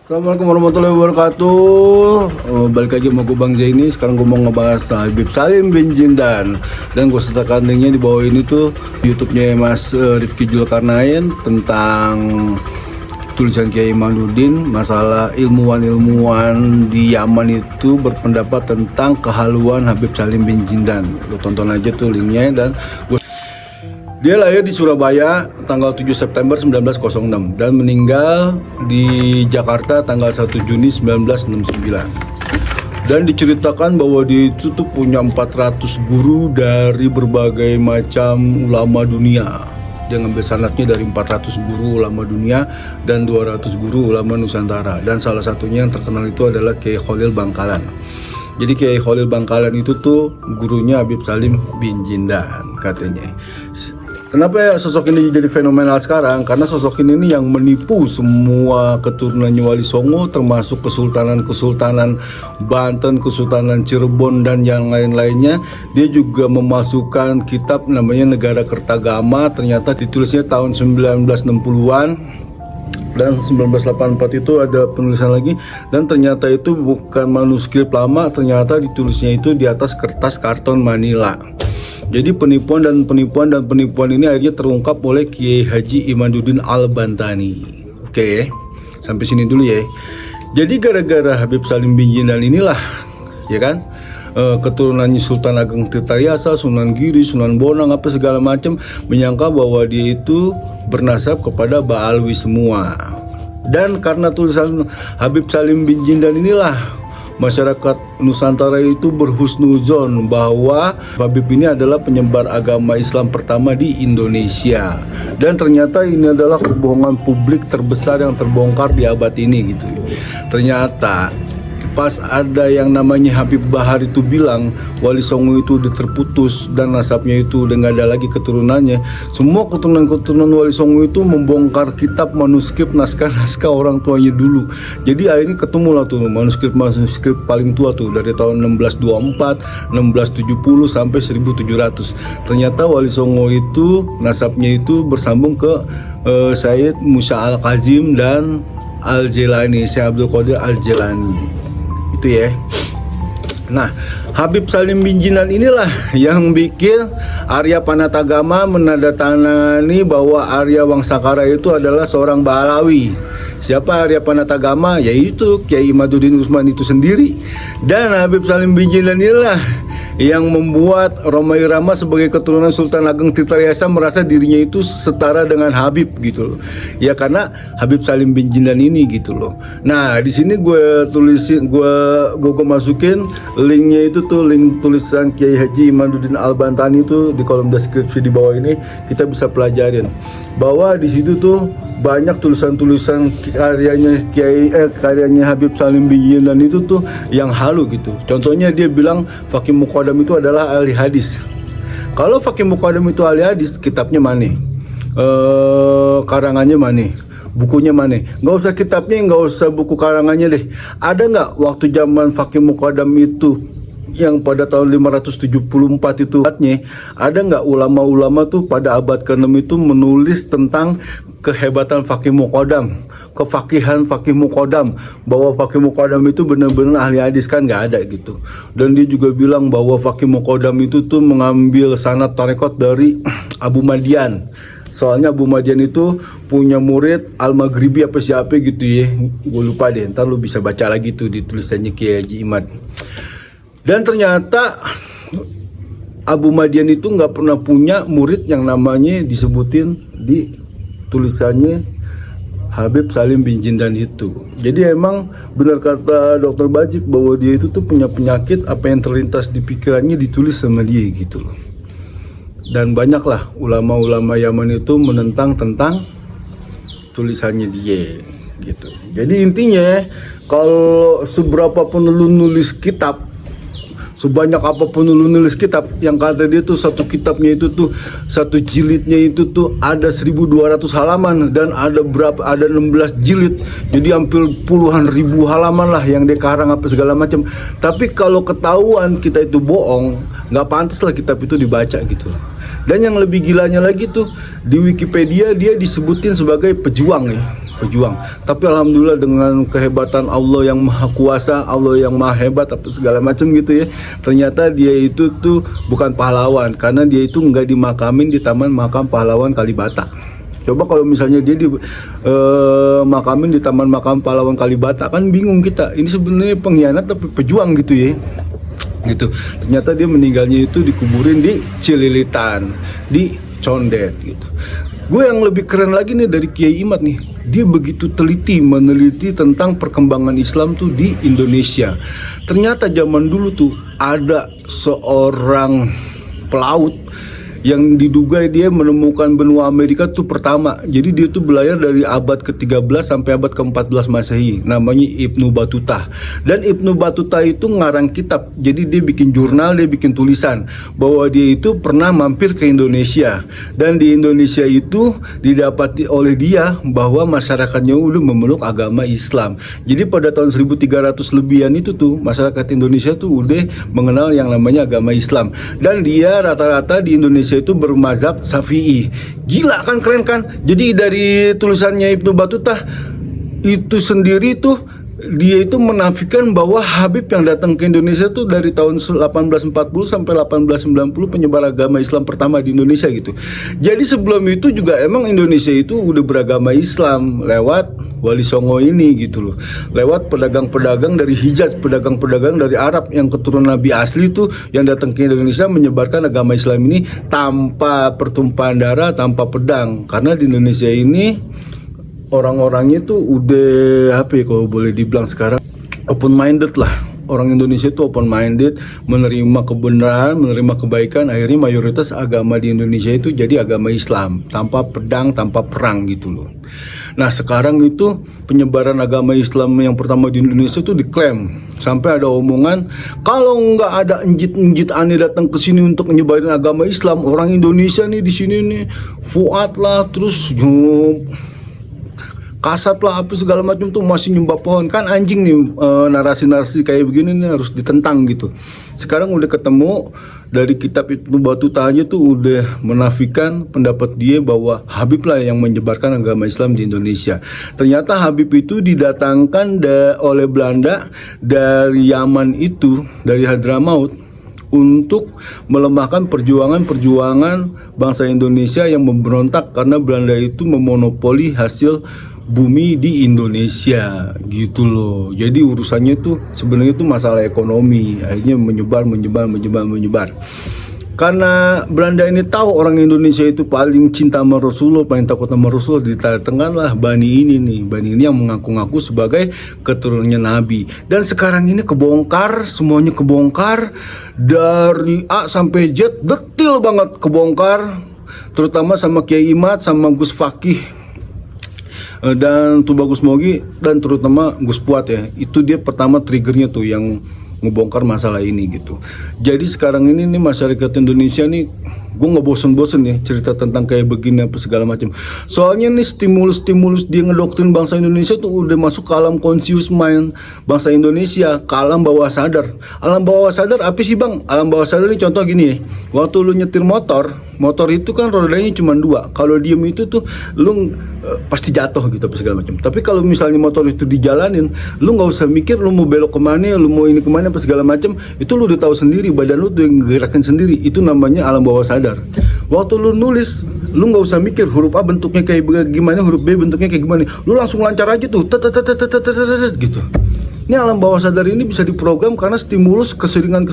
Assalamualaikum warahmatullahi wabarakatuh. Balik lagi sama gue Bang Zaini. Sekarang gue mau ngebahas Habib Salim bin Jindan. Dan gue sertakan linknya di bawah ini tuh YouTube-nya Mas Rifki Zulkarnain tentang tulisan Kiai Imaduddin masalah ilmuwan-ilmuwan di Yaman itu berpendapat tentang kehaluan Habib Salim bin Jindan. Lo tonton aja tuh linknya. Dan dia lahir di Surabaya tanggal 7 September 1906 dan meninggal di Jakarta tanggal 1 Juni 1969. Dan diceritakan bahwa dia itu tuh punya 400 guru dari berbagai macam ulama dunia. Dia ngambil sanadnya dari 400 guru ulama dunia dan 200 guru ulama Nusantara. Dan salah satunya yang terkenal itu adalah Kiai Khalil Bangkalan. Jadi Kiai Khalil Bangkalan itu tuh gurunya Habib Salim bin Jindan katanya. Kenapa ya sosok ini jadi fenomenal sekarang? Karena sosok ini yang menipu semua keturunannya Wali Songo, termasuk kesultanan Banten, kesultanan Cirebon, dan yang lain-lainnya. Dia juga memasukkan kitab namanya Negara Kertagama, ternyata ditulisnya tahun 1960-an. Dan 1984 itu ada penulisan lagi, dan ternyata itu bukan manuskrip lama, ternyata ditulisnya itu di atas kertas karton Manila. Jadi penipuan ini akhirnya terungkap oleh Kiai Haji Imaduddin Al-Bantani. Oke, sampai sini dulu ya. Jadi gara-gara Habib Salim bin Jindan inilah, ya kan, keturunannya Sultan Ageng Tirtayasa, Sunan Giri, Sunan Bonang, apa segala macam, menyangka bahwa dia itu bernasab kepada Ba'alwi semua. Dan karena tulisan Habib Salim bin Jindan inilah masyarakat Nusantara itu berhusnuzon bahwa Habib ini adalah penyebar agama Islam pertama di Indonesia. Dan ternyata ini adalah kebohongan publik terbesar yang terbongkar di abad ini gitu. Ternyata pas ada yang namanya Habib Bahar itu bilang Wali Songo itu udah terputus dan nasabnya itu udah nggak ada lagi keturunannya. Semua keturunan Wali Songo itu membongkar kitab manuskrip naskah-naskah orang tuanya dulu. Jadi akhirnya ketemu lah tuh manuskrip paling tua tuh dari tahun 1624, 1670 sampai 1700. Ternyata Wali Songo itu nasabnya itu bersambung ke Sayyid Musa Al-Kazim dan Al-Jilani, Syekh Abdul Qadir Al-Jilani. Itu ya. Nah, Habib Salim bin Jindan inilah yang bikin Arya Panatagama menandatangani bahwa Arya Wangsakara itu adalah seorang Ba'alawi. Siapa Arya Panatagama? Yaitu Kiai Imaduddin Utsman itu sendiri. Dan Habib Salim bin Jindan inilah yang membuat Rhoma Irama sebagai keturunan Sultan Ageng Tirtayasa merasa dirinya itu setara dengan Habib gitu loh. Ya karena Habib Salim bin Jindan ini gitu loh. Nah, di sini gue tulisin, gue masukin linknya itu tuh, link tulisan Kiai Haji Imaduddin Al-Bantani itu di kolom deskripsi di bawah ini. Kita bisa pelajarin bahwa di situ tuh banyak tulisan-tulisan karyanya Habib Salim bin Jindan itu tuh yang halu gitu. Contohnya dia bilang Fakih Muqaddam itu adalah ahli hadis. Kalau Fakih Muqaddam itu ahli hadis, kitabnya mana? Karangannya mana? Bukunya mana? Nggak usah kitabnya, nggak usah buku karangannya deh. Ada nggak waktu zaman Fakih Muqaddam itu yang pada tahun 574 itu ada nggak ulama-ulama tuh pada abad ke-6 itu menulis tentang kehebatan Fakih Muqaddam, kefakihan Fakih Muqaddam, bahwa Fakih Muqaddam itu benar-benar ahli hadis? Kan nggak ada gitu. Dan dia juga bilang bahwa Fakih Muqaddam itu tuh mengambil sanad tarekat dari Abu Madian. Soalnya Abu Madian itu punya murid Al-Maghribi apa siapa gitu ya, gue lupa deh, ntar lu bisa baca lagi tuh di tulisannya Kiai Haji Imad. Dan ternyata Abu Madian itu nggak pernah punya murid yang namanya disebutin di tulisannya Habib Salim bin Jindan itu. Jadi emang benar kata Dokter Bajik bahwa dia itu tuh punya penyakit, apa yang terlintas di pikirannya ditulis sama dia gitu loh. Dan banyaklah ulama-ulama Yaman itu menentang tentang tulisannya dia gitu. Jadi intinya kalau seberapa pun lu nulis kitab, sebanyak apapun lu nulis kitab, yang kata dia tuh satu kitabnya itu tuh, satu jilidnya itu tuh ada 1200 halaman dan ada 16 jilid, jadi hampir puluhan ribu halaman lah yang dia karang apa segala macam. Tapi kalau ketahuan kita itu bohong, nggak pantas lah kitab itu dibaca gitu. Dan yang lebih gilanya lagi tuh di Wikipedia dia disebutin sebagai pejuang ya. pejuang. Tapi alhamdulillah dengan kehebatan Allah yang maha kuasa, Allah yang maha hebat apa segala macam gitu ya, ternyata dia itu tuh bukan pahlawan karena dia itu nggak dimakamin di Taman Makam Pahlawan Kalibata. Coba kalau misalnya dia di makamin di Taman Makam Pahlawan Kalibata, kan bingung kita, ini sebenarnya pengkhianat tapi pejuang gitu ya, gitu. Ternyata dia meninggalnya itu dikuburin di Cililitan, di Condet gitu. Gue yang lebih keren lagi nih dari Kiai Imad nih, dia begitu teliti meneliti tentang perkembangan Islam tuh di Indonesia. Ternyata zaman dulu tuh ada seorang pelaut yang diduga dia menemukan benua Amerika tuh pertama. Jadi dia tuh berlayar dari abad ke-13 sampai abad ke-14 Masehi. Namanya Ibnu Battuta. Dan Ibnu Battuta itu ngarang kitab. Jadi dia bikin jurnal, dia bikin tulisan bahwa dia itu pernah mampir ke Indonesia. Dan di Indonesia itu didapati oleh dia bahwa masyarakatnya udah memeluk agama Islam. Jadi pada tahun 1300 lebihan itu tuh masyarakat Indonesia tuh udah mengenal yang namanya agama Islam. Dan dia rata-rata di Indonesia itu bermazhab Syafi'i. Gila kan, keren kan? Jadi dari tulisannya Ibnu Battuta itu sendiri tuh dia itu menafikan bahwa Habib yang datang ke Indonesia tuh dari tahun 1840 sampai 1890 penyebar agama Islam pertama di Indonesia gitu. Jadi sebelum itu juga emang Indonesia itu udah beragama Islam lewat Wali Songo ini gitu loh. Lewat pedagang-pedagang dari Hijaz, pedagang-pedagang dari Arab yang keturunan Nabi asli tuh yang datang ke Indonesia menyebarkan agama Islam ini tanpa pertumpahan darah, tanpa pedang. Karena di Indonesia ini orang-orangnya tuh udah apa ya, kalau boleh dibilang sekarang open minded lah. Orang Indonesia tuh open minded, menerima kebenaran, menerima kebaikan. Akhirnya mayoritas agama di Indonesia itu jadi agama Islam, tanpa pedang, tanpa perang gitu loh. Nah sekarang itu penyebaran agama Islam yang pertama di Indonesia tuh diklaim, sampai ada omongan kalau nggak ada enjit-enjit aneh datang ke sini untuk menyebarin agama Islam, orang Indonesia nih di sini nih Fuad lah, terus Kasat lah apa segala macam tuh masih nyembah pohon. Kan anjing nih, narasi-narasi kayak begini nih harus ditentang gitu. Sekarang udah ketemu dari kitab Ibnu Battuta aja tuh udah menafikan pendapat dia bahwa Habib lah yang menyebarkan agama Islam di Indonesia. Ternyata Habib itu didatangkan oleh Belanda dari Yaman itu, dari Hadramaut, untuk melemahkan perjuangan bangsa Indonesia yang memberontak karena Belanda itu memonopoli hasil bumi di Indonesia gitu loh. Jadi urusannya tuh sebenarnya tuh masalah ekonomi, akhirnya menyebar. Karena Belanda ini tahu orang Indonesia itu paling cinta sama Rasulullah, paling takut sama Rasulullah, didatangkanlah Bani ini nih. Bani ini yang mengaku-ngaku sebagai keturunannya Nabi. Dan sekarang ini kebongkar, semuanya kebongkar dari A sampai Z, detail banget kebongkar. Terutama sama Kiai Imad, sama Gus Fakih dan Tubagus Mogi, dan terutama Gus Puat ya. Itu dia pertama triggernya tuh yang ngebongkar masalah ini gitu. Jadi sekarang ini nih masyarakat Indonesia nih, gue nggak bosen-bosen ya cerita tentang kayak begini apa segala macam. Soalnya nih stimulus dia ngedoktrin bangsa Indonesia tuh udah masuk ke alam conscious mind bangsa Indonesia, ke alam bawah sadar. Alam bawah sadar apa sih bang? Alam bawah sadar ini contoh gini ya. Waktu lu nyetir motor itu kan rodanya cuma 2. Kalau diem itu tuh lu pasti jatuh gitu apa segala macam. Tapi kalau misalnya motor itu dijalanin, lu nggak usah mikir lu mau belok kemana, lu mau ini kemana apa segala macam. Itu lu udah tahu sendiri, badan lu tuh yang gerakin sendiri. Itu namanya alam bawah sadar. Waktu lu nulis, lu nggak usah mikir huruf A bentuknya kayak gimana, huruf B bentuknya kayak gimana. Lu langsung lancar aja tuh, gitu. Ini alam bawah sadar ini bisa diprogram karena stimulus keseringan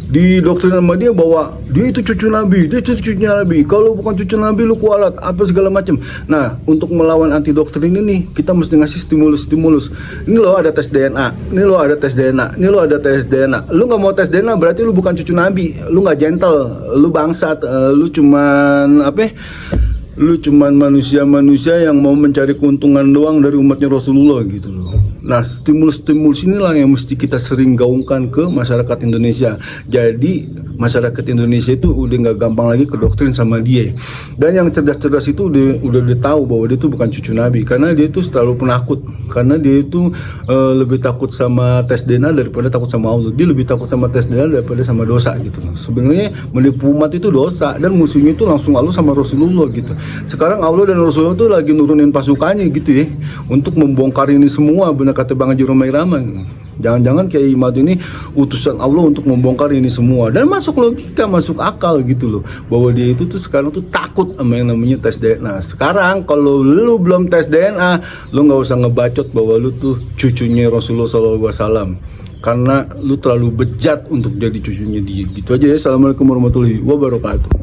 di doktrin sama dia bahwa dia itu cucu Nabi, dia itu cucunya Nabi. Kalau bukan cucu Nabi lu kualat apa segala macam. Nah, untuk melawan anti doktrin ini kita mesti ngasih stimulus. Ini lo ada tes DNA, ini lo ada tes DNA, ini lo ada tes DNA. Lu nggak mau tes DNA berarti lu bukan cucu Nabi, lu nggak gentle, lu bangsat, lu cuman apa? Lu cuman manusia yang mau mencari keuntungan doang dari umatnya Rasulullah gitu loh. Nah, stimulus inilah yang mesti kita sering gaungkan ke masyarakat Indonesia. Jadi masyarakat Indonesia itu udah nggak gampang lagi kedoktrin sama dia. Dan yang cerdas-cerdas itu udah tahu bahwa dia itu bukan cucu Nabi, karena dia itu selalu penakut. Karena dia itu lebih takut sama tes DNA daripada takut sama Allah. Dia lebih takut sama tes DNA daripada sama dosa gitu. Sebenarnya menipu umat itu dosa, dan musuhnya itu langsung Allah sama Rasulullah gitu. Sekarang Allah dan Rasulullah tuh lagi nurunin pasukannya gitu ya, untuk membongkar ini semua, benar kata Bang Haji Romai Rama. Jangan-jangan Kiai Imad ini utusan Allah untuk membongkar ini semua, dan masuk logika, masuk akal gitu loh, bahwa dia itu tuh sekarang tuh takut sama yang namanya tes DNA. Sekarang kalau lu belum tes DNA, lu nggak usah ngebacot bahwa lu tuh cucunya Rasulullah SAW, karena lu terlalu bejat untuk jadi cucunya dia. Gitu aja ya. Assalamualaikum warahmatullahi wabarakatuh.